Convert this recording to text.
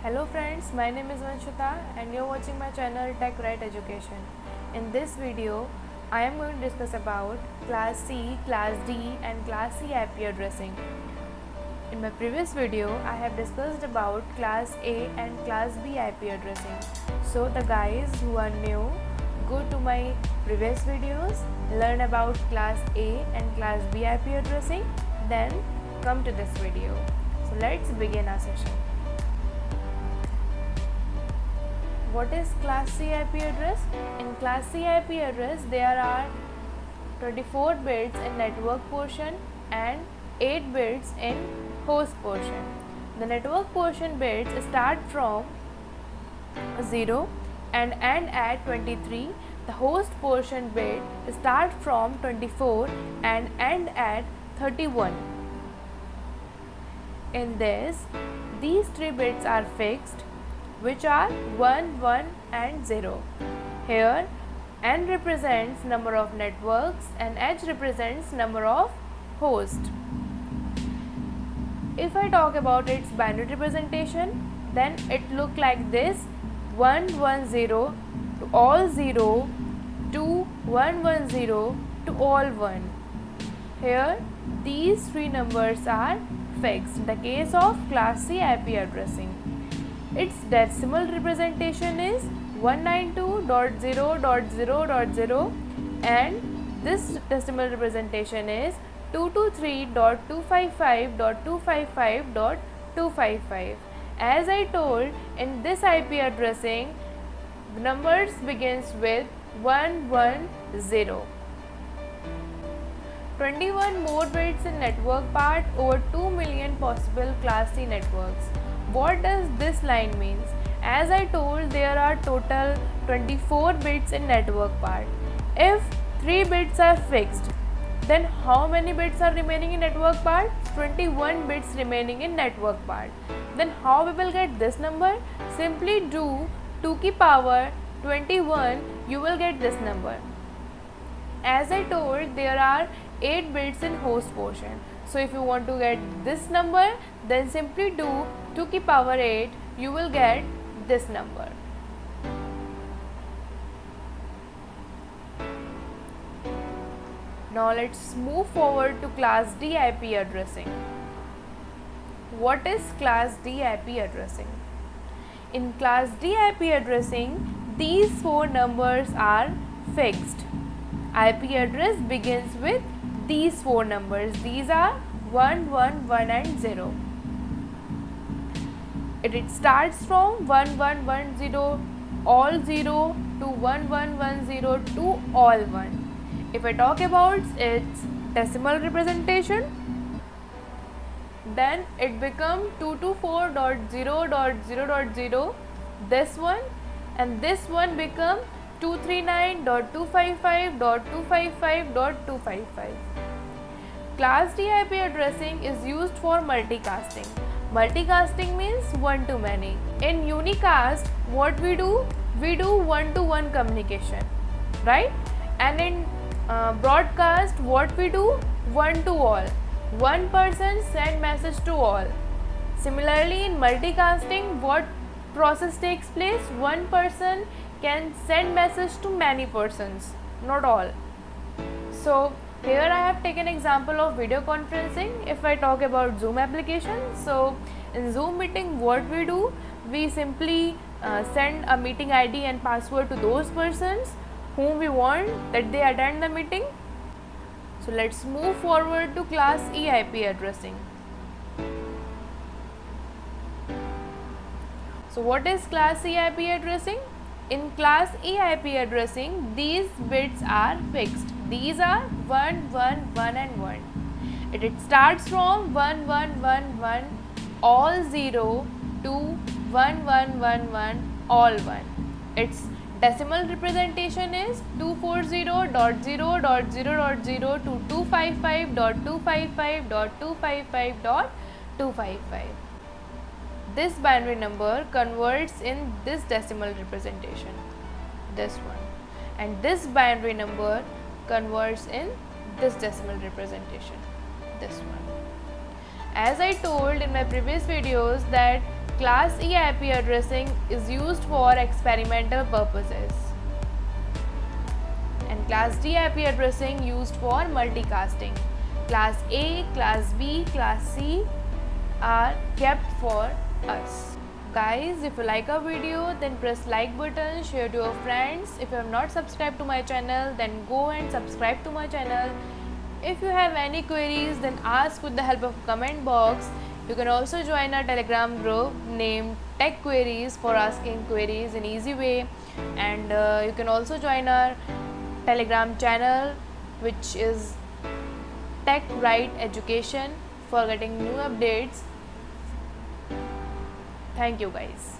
Hello friends, my name is Vanshita and you're watching my channel Tech Right Education. In this video, I am going to discuss about Class C, Class D and Class C IP addressing. In my previous video, I have discussed about Class A and Class B IP addressing. So the guys who are new, go to my previous videos, learn about Class A and Class B IP addressing, then come to this video. So let's begin our session. What is Class C IP address? In Class C IP address, there are 24 bits in network portion and 8 bits in host portion. The network portion bits start from 0 and end at 23. The host portion bit start from 24 and end at 31. In this, these 3 bits are fixed, which are 1, 1 and 0. Here N represents number of networks and H represents number of hosts. If I talk about its binary representation, then it look like this: 1 1 0 to all 0, 2 1 1 0 to all 1. Here these 3 numbers are fixed in the case of Class C IP addressing. Its decimal representation is 192.0.0.0 and this decimal representation is 223.255.255.255. As I told, in this IP addressing, the numbers begins with 110. 21 more bits in network part over 2 million possible Class C networks. What does this line means? As I told, there are total 24 bits in network part. If 3 bits are fixed, then how many bits are remaining in network part? 21 bits remaining in network part. Then how we will get this number? Simply do 2 की power 21, you will get this number. As I told, there are 8 bits in host portion. So if you want to get this number, then simply do 2 की power 8, you will get this number. Now let's move forward to Class D IP addressing. What is Class D IP addressing? In Class D IP addressing, these 4 numbers are fixed. IP address begins with these 4 numbers. These are 1, 1, 1 and 0. It starts from 1, 1, 1, 0, all 0 to 1, 1, 1, 0 to all 1. If I talk about its decimal representation, then it becomes 224.0.0.0, this one, and this one become 239.255.255.255. Class D IP addressing is used for multicasting. Multicasting means one to many. In unicast, what we do? We do one-to-one communication, right? And in broadcast, what we do? One to all. One person send message to all. Similarly, in multicasting, what process takes place? One person can send message to many persons, not all. So here I have taken example of video conferencing. If I talk about Zoom application, so in Zoom meeting, what we do? We simply send a meeting ID and password to those persons whom we want that they attend the meeting. So let's move forward to Class E IP addressing. So what is Class E IP addressing? In Class E IP addressing, these bits are fixed. These are 1, 1, 1 and 1. It starts from 1, 1, 1, 1, all 0 to 1, 1, 1, 1, all 1. Its decimal representation is 240.0.0.0 to 255.255.255.255. This binary number converts in this decimal representation, this one, and this binary number converts in this decimal representation, this one. As I told in my previous videos that Class E IP addressing is used for experimental purposes, and Class D IP addressing used for multicasting. Class A, Class B, Class C are kept for us. Guys, if you like our video, then press like button, share to your friends. If you have not subscribed to my channel, then go and subscribe to my channel. If you have any queries, then ask with the help of comment box. You can also join our Telegram group named Tech Queries for asking queries in easy way, and you can also join our Telegram channel, which is Tech Right Education, for getting new updates. Thank you guys.